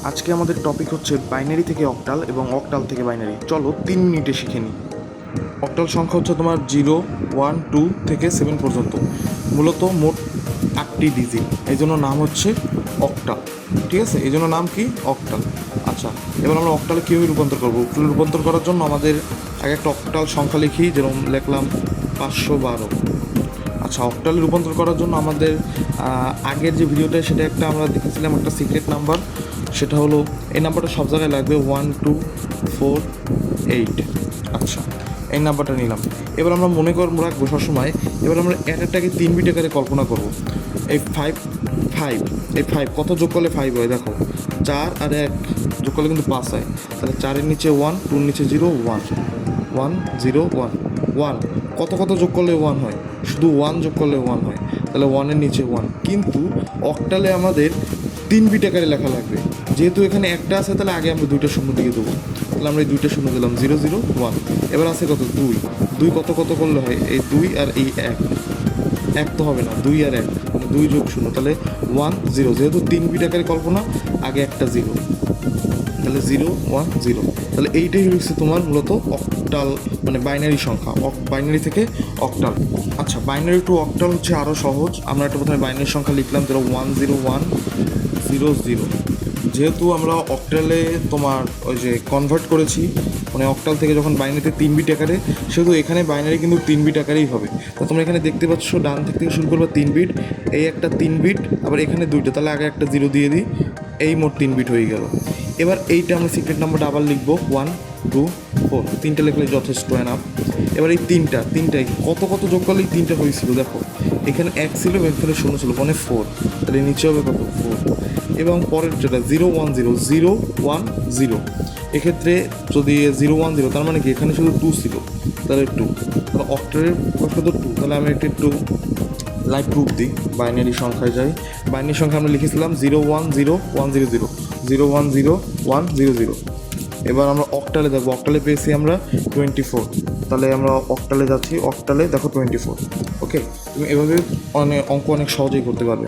আজকে আমাদের টপিক হচ্ছে বাইনারি থেকে অক্টাল এবং অক্টাল থেকে বাইনারি। চলো 3 মিনিটে শিখে নিই। অক্টাল সংখ্যা হচ্ছে তোমার 0, 1, 2 থেকে 7 পর্যন্ত। মূলত মোট 8টি ডিজিট, এই জন্য নাম হচ্ছে অক্টাল। ঠিক আছে, এই জন্য নাম কি? অক্টাল। আচ্ছা, এবার আমরা অক্টালে কীভাবে রূপান্তর করবো? অক্টালে রূপান্তর করার জন্য আমাদের আগে একটা অক্টাল সংখ্যা লিখি, যেরকম লিখলাম 512। আচ্ছা, অক্টালে রূপান্তর করার জন্য আমাদের আগের যে ভিডিওটা সেটা একটা আমরা দেখেছিলাম একটা সিক্রেট নাম্বার, সেটা হলো এই নাম্বারটা সব জায়গায় লাগবে 1 2 4 8। আচ্ছা, এই নাম্বারটা নিলাম। এবার আমরা মনে রাখবো সবসময়, এবার আমরা একটাকে 3 বিট আকারে কল্পনা করব। এই 5 এই 5 কত যোগ করলে 5 হয়? দেখো, 4 আর 1 যোগ করলে কিন্তু 5 হয়। তাহলে 4-এর নিচে 1, 2-এর নিচে 0, 1 1 0 1 1। কত কত যোগ করলে 1 হয়? শুধু 1 যোগ করলে 1 হয়। তাহলে 1-এর নিচে 1। কিন্তু অক্টালে আমাদের 3 বিট আকারে লেখা লাগবে। যেহেতু এখানে একটা আছে, তাহলে আগে আমরা 2টা শূন্য দিয়ে দেবো। তাহলে আমরা এই 2টা শূন্য দিলাম, 0 0 1। এবার আছে কত? 2 কত কত করলে হয়? এই 2 আর এই 1 তো হবে না, 2 আর 1 মানে 2 যোগ 0, তাহলে 1 0। যেহেতু 3 বিট আকারে কল্পনা, আগে একটা 0, তাহলে 0 1 0। তাহলে এইটাই হচ্ছে তোমার মূলত অক্টাল, মানে বাইনারি সংখ্যা। বাইনারি থেকে অক্টাল। আচ্ছা, বাইনারি টু অক্টাল হচ্ছে আরও সহজ। আমরা একটা প্রথমে বাইনারি সংখ্যা লিখলাম, ধরো 1 0 1 0 0। যেহেতু আমরা অক্টালে তোমার ওই যে কনভার্ট করেছি, মানে অক্টাল থেকে যখন বাইনারিতে 3 বিট আকারে, সেহেতু এখানে বাইনারি কিন্তু 3 বিট আকারেই হবে। তো তোমরা এখানে দেখতে পাচ্ছ, ডান থেকে শুরু করবে 3 বিট, এই একটা 3 বিট, আবার এখানে 2টা, তাহলে আগে একটা 0 দিয়ে দিই, এই মোট 3 বিট হয়ে গেল। এবার এইটা আমরা সিক্রেট নাম্বারটা আবার লিখবো, 1 2 4, 3টা লিখলে যথেষ্ট এনাফ। এবার এই তিনটাই কত কত যোগ করলে এই 3টা হয়েছিল? দেখো, এখানে 1 ছিল, এখানে 0 ছিল, মানে 4, তাহলে নিচে হবে কত? 4। এবং পরের যেটা 0 1 0 0 1 0, এক্ষেত্রে যদি 0 1 0, তার মানে কি এখানে শুধু 2 ছিল, তাহলে 2, তাহলে অক্টালের কষ্ট তো 2। তাহলে আমি একটু লাইভ প্রুফ দিই, বাইনারি সংখ্যায় যাই। বাইনারি সংখ্যা আমরা লিখেছিলাম 0 1 0 1 0 0 0 1 0 1 0 0। এবার আমরা অক্টালে দেখবো, অক্টালে পেয়েছি আমরা 24। তাহলে আমরা অক্টালে যাচ্ছি, অক্টালে দেখো 24। ওকে, তুমি এভাবে অঙ্ক অনেক সহজেই করতে পারবে।